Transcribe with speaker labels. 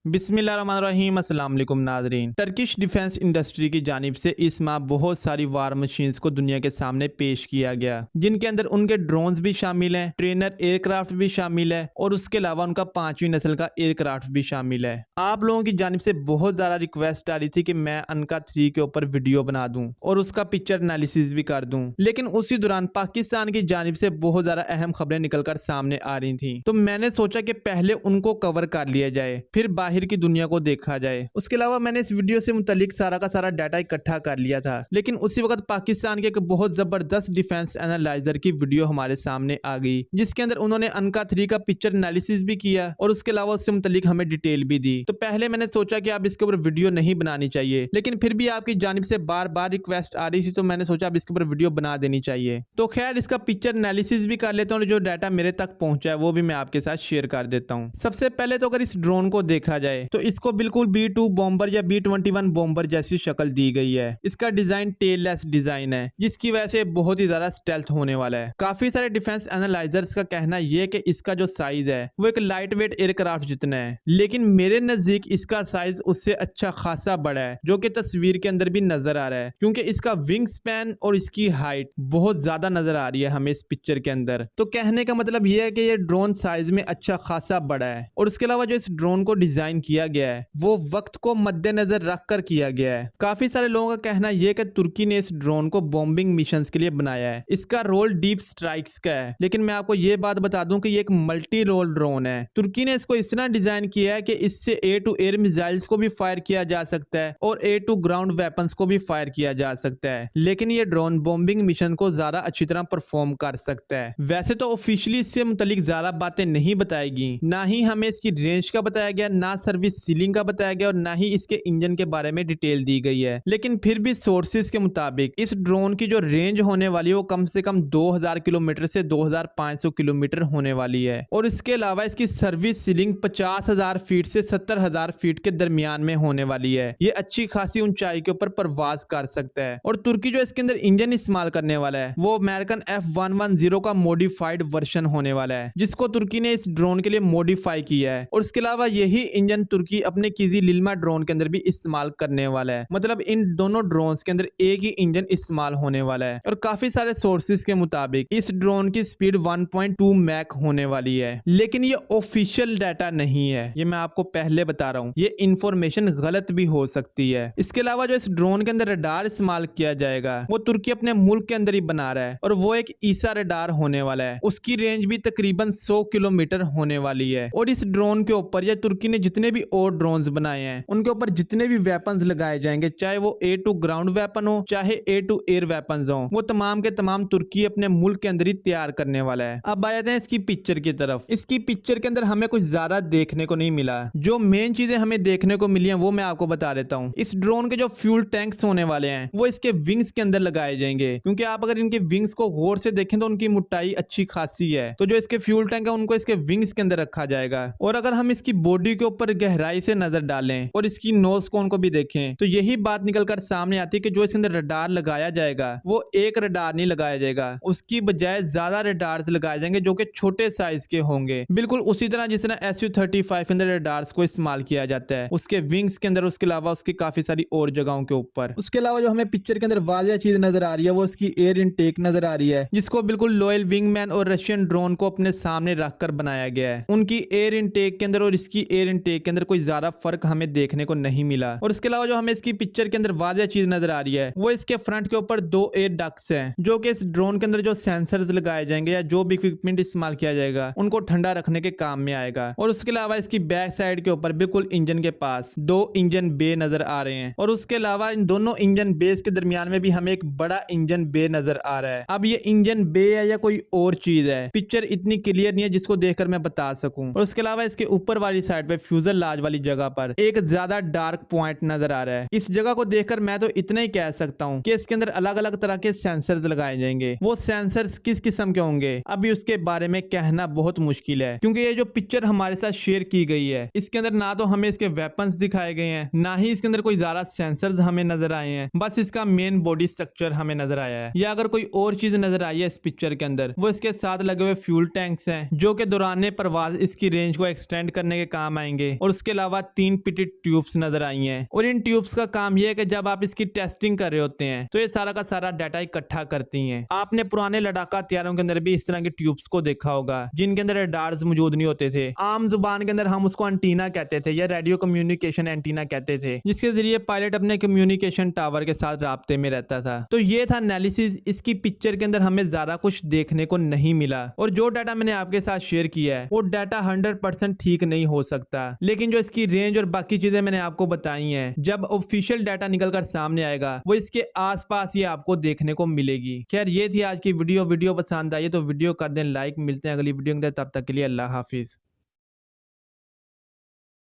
Speaker 1: बिस्मिल्लाहिर्रहमानिर्रहीम, अस्सलाम वालेकुम नाज़रीन। टर्किश डिफेंस इंडस्ट्री की जानिब से इस माह बहुत सारी वार मशीन्स को दुनिया के सामने पेश किया गया, जिनके अंदर उनके ड्रोन्स भी शामिल हैं, ट्रेनर एयरक्राफ्ट भी शामिल है और उसके अलावा उनका 5वीं नस्ल का एयरक्राफ्ट भी शामिल है। आप लोगों की जानिब से बहुत ज़्यादा रिक्वेस्ट आ रही थी कि मैं अनका 3 के ऊपर वीडियो बना दूं और उसका पिक्चर एनालिसिस भी कर दूं, लेकिन उसी दौरान पाकिस्तान की जानिब से बहुत ज़्यादा अहम खबरें निकलकर सामने आ रही थी, तो मैंने सोचा कि पहले उनको कवर कर लिया जाए, फिर बाहर की दुनिया को देखा जाए। उसके अलावा मैंने इस वीडियो से मुतालिक सारा का सारा डाटा इकट्ठा कर लिया था, लेकिन उसी वक्त पाकिस्तान के एक बहुत जबरदस्त डिफेंस एनालाइजर की वीडियो हमारे सामने आ गई, जिसके अंदर उन्होंने अनका 3 का पिक्चर एनालिसिस भी किया और उसके अलावा उससे मुतालिक हमें डिटेल भी दी। तो पहले मैंने सोचा कि अब इसके ऊपर वीडियो नहीं बनानी चाहिए, लेकिन फिर भी आपकी जानिब से बार बार रिक्वेस्ट आ रही थी, तो मैंने सोचा अब इसके ऊपर वीडियो बना देनी चाहिए। तो खैर इसका पिक्चर एनालिसिस भी कर लेता हूँ और जो डाटा मेरे तक पहुंचा है वो भी मैं आपके साथ शेयर कर देता हूँ। सबसे पहले तो अगर इस ड्रोन को देखा जाए तो इसको बिल्कुल B2 बॉम्बर या B21 बॉम्बर जैसी शक्ल दी गई है। इसका डिजाइन टेललेस डिजाइन है, जिसकी वजह से बहुत ही ज्यादा स्टेल्थ होने वाला है। काफी सारे डिफेंस एनालाइजर्स का कहना यह है कि इसका जो साइज है वो एक लाइट वेट एयरक्राफ्ट जितना है, लेकिन मेरे नजदीक इसका साइज उससे अच्छा खासा बड़ा है, जो कि तस्वीर के अंदर भी नजर आ रहा है, क्योंकि इसका विंग स्पैन और इसकी हाइट बहुत ज्यादा नजर आ रही है हमें इस पिक्चर के अंदर। तो कहने का मतलब यह है कि ये ड्रोन साइज में अच्छा खासा बड़ा है। और इसके अलावा जो इस ड्रोन को डिजाइन किया गया है वो वक्त को मद्देनजर रखकर किया गया है। काफी सारे लोगों का कहना यह है कि तुर्की ने इस ड्रोन को बॉम्बिंग मिशंस के लिए बनाया है। इसका रोल डीप स्ट्राइक्स का है, लेकिन मैं आपको यह बात बता दूं कि ये एक मल्टी रोल ड्रोन है। तुर्की ने इसको इस तरह डिजाइन किया है कि इससे एयर टू एयर मिसाइल्स को भी फायर किया जा सकता है और एयर टू ग्राउंड वेपन्स को भी फायर किया जा सकता है, लेकिन ये ड्रोन बॉम्बिंग मिशन को ज्यादा अच्छी तरह परफॉर्म कर सकता है। वैसे तो ऑफिशियली इससे मुतालिक ज्यादा बातें नहीं बताएगी, ना ही हमें इसकी रेंज का बताया गया, ना सर्विस सीलिंग का बताया गया और ना ही इसके इंजन के बारे में डिटेल दी गई है। लेकिन फिर भी सोर्सेज के मुताबिक इस ड्रोन की जो रेंज होने वाली है वो कम से कम 2000 किलोमीटर से 2500 किलोमीटर होने वाली है। और इसके अलावा इसकी सर्विस सीलिंग 50,000 फीट से 70,000 फीट के दरमियान में होने वाली है। ये अच्छी खासी ऊंचाई के ऊपर परवाज कर सकता है। और तुर्की जो इसके अंदर इंजन इस्तेमाल करने वाला है वो अमेरिकन F110 का मॉडिफाइड वर्जन होने वाला है, जिसको तुर्की ने इस ड्रोन के लिए मॉडिफाई किया है। और इसके अलावा यही इंजन तुर्की अपने किजी लिल्मा ड्रोन के अंदर भी इस्तेमाल करने वाला है। मतलब इन दोनों ड्रोन्स के अंदर एक ही इंजन इस्तेमाल होने वाला है। और काफी सारे सोर्सेज के मुताबिक इस ड्रोन की स्पीड 1.2 मैक होने वाली है, लेकिन ये ऑफिशियल डाटा नहीं है, ये मैं आपको पहले बता रहा हूँ। ये इंफॉर्मेशन गलत भी हो सकती है। इसके अलावा जो इस ड्रोन के अंदर रडार इस्तेमाल किया जाएगा वो तुर्की अपने मुल्क के अंदर ही बना रहा है और वो एक ईसा रडार होने वाला है। उसकी रेंज भी तकरीबन 100 किलोमीटर होने वाली है। और इस ड्रोन के ऊपर या तुर्की ने जितने भी और ड्रोन्स बनाए हैं उनके ऊपर जितने भी वेपन्स लगाए जाएंगे, चाहे वो एयर टू ग्राउंड वेपन हो चाहे एयर टू एयर वेपन्स हो, वो तमाम के तमाम तुर्की अपने मुल्क के अंदर ही तैयार करने वाला है। अब आ जाते हैं इसकी पिक्चर की तरफ। इसकी पिक्चर के अंदर हमें कुछ ज्यादा देखने को नहीं मिला। जो मेन चीजें हमें देखने को मिली हैं वो मैं आपको बता देता हूँ। इस ड्रोन के जो फ्यूल टैंक्स होने वाले हैं वो इसके विंग्स के अंदर लगाए जाएंगे, क्योंकि आप अगर इनके विंग्स को गौर से देखें तो उनकी मोटाई अच्छी खासी है। तो जो इसके फ्यूल टैंक है उनको इसके विंग्स के अंदर रखा जाएगा। और अगर हम इसकी बॉडी के ऊपर गहराई से नजर डालें और इसकी नोज कोन को भी देखें तो यही बात निकलकर सामने आती है कि जो इसके अंदर रडार लगाया जाएगा वो एक रडार नहीं लगाया जाएगा, उसकी बजाय ज्यादा रडार्स लगाए जाएंगे जो कि छोटे साइज के होंगे, बिल्कुल उसी तरह जिस तरह Su-35 के अंदर रडार्स को इस्तेमाल किया जाता है उसके विंग्स के अंदर, उसके अलावा उसकी काफी सारी और जगहों के ऊपर। उसके अलावा जो हमें पिक्चर के अंदर वाजिया चीज नजर आ रही है वो उसकी एयर इनटेक नजर आ रही है, जिसको बिल्कुल लॉयल विंगमैन और रशियन ड्रोन को अपने सामने रखकर बनाया गया है। उनकी एयर इनटेक के अंदर और इसकी एयर इनटेक के अंदर कोई ज्यादा फर्क हमें देखने को नहीं मिला। और इसके अलावा जो हमें इसकी पिक्चर के अंदर वाजिया चीज नजर आ रही है वो इसके फ्रंट के ऊपर 2 एयर डक्ट्स हैं, जो कि इस ड्रोन के अंदर जो सेंसर्स लगाए जाएंगे या जो भी इक्विपमेंट इस्तेमाल किया जाएगा उनको ठंडा रखने के काम में आएगा। और उसके अलावा इसकी बैक साइड के ऊपर बिल्कुल इंजन के पास 2 इंजन बे नजर आ रहे हैं। और उसके अलावा इन दोनों इंजन बेस के दरमियान में भी हमें एक बड़ा इंजन बे नजर आ रहा है। अब ये इंजन बे है या कोई और चीज है, पिक्चर इतनी क्लियर नहीं है जिसको देखकर मैं बता सकूं। और उसके अलावा इसके ऊपर वाली साइड पे फ्यूजलाज वाली जगह पर एक ज्यादा डार्क पॉइंट नजर आ रहा है। इस जगह को देखकर मैं तो इतना ही कह सकता हूँ कि इसके अंदर अलग अलग तरह के सेंसर्स लगाए जाएंगे। वो सेंसर्स किस किस्म के होंगे अभी उसके बारे में कहना बहुत मुश्किल है, क्योंकि ये जो पिक्चर हमारे साथ शेयर की गई है इसके अंदर ना तो हमें इसके वेपन्स दिखाए गए हैं, ना ही इसके अंदर कोई ज्यादा सेंसर्स हमें नजर आए हैं। बस इसका मेन बॉडी स्ट्रक्चर हमें नजर आया है, या अगर कोई और चीज नजर आई है इस पिक्चर के अंदर वो इसके साथ लगे हुए फ्यूल टैंक्स हैं, जो कि दौरान परवाज इसकी रेंज को एक्सटेंड करने के काम आएंगे। और उसके अलावा 3 पिटेड ट्यूब्स नजर आई हैं। और इन ट्यूब्स का काम यह है कि जब आप इसकी टेस्टिंग कर रहे होते हैं तो ये सारा का सारा डाटा इकट्ठा करती हैं। आपने पुराने लड़ाका हथियारों के अंदर भी इस तरह की ट्यूब्स को देखा होगा जिनके अंदर रडार्स मौजूद नहीं होते थे। आम जुबान के अंदर हम उसको एंटीना कहते थे या रेडियो कम्युनिकेशन एंटीना कहते थे, जिसके जरिए पायलट अपने कम्युनिकेशन टावर के साथ राब्ते में रहता था। तो ये था एनालिसिस। इसकी पिक्चर के अंदर हमें ज्यादा कुछ देखने को नहीं मिला और जो डाटा मैंने आपके साथ शेयर किया है वो डाटा 100% ठीक नहीं हो सकता, लेकिन जो इसकी रेंज और बाकी चीजें मैंने आपको बताई हैं, जब ऑफिशियल डाटा निकलकर सामने आएगा वो इसके आसपास ये आपको देखने को मिलेगी। खैर ये थी आज की वीडियो पसंद आई तो वीडियो कर दें लाइक। मिलते हैं अगली वीडियो के अंदर, तब तक के लिए अल्लाह हाफिज।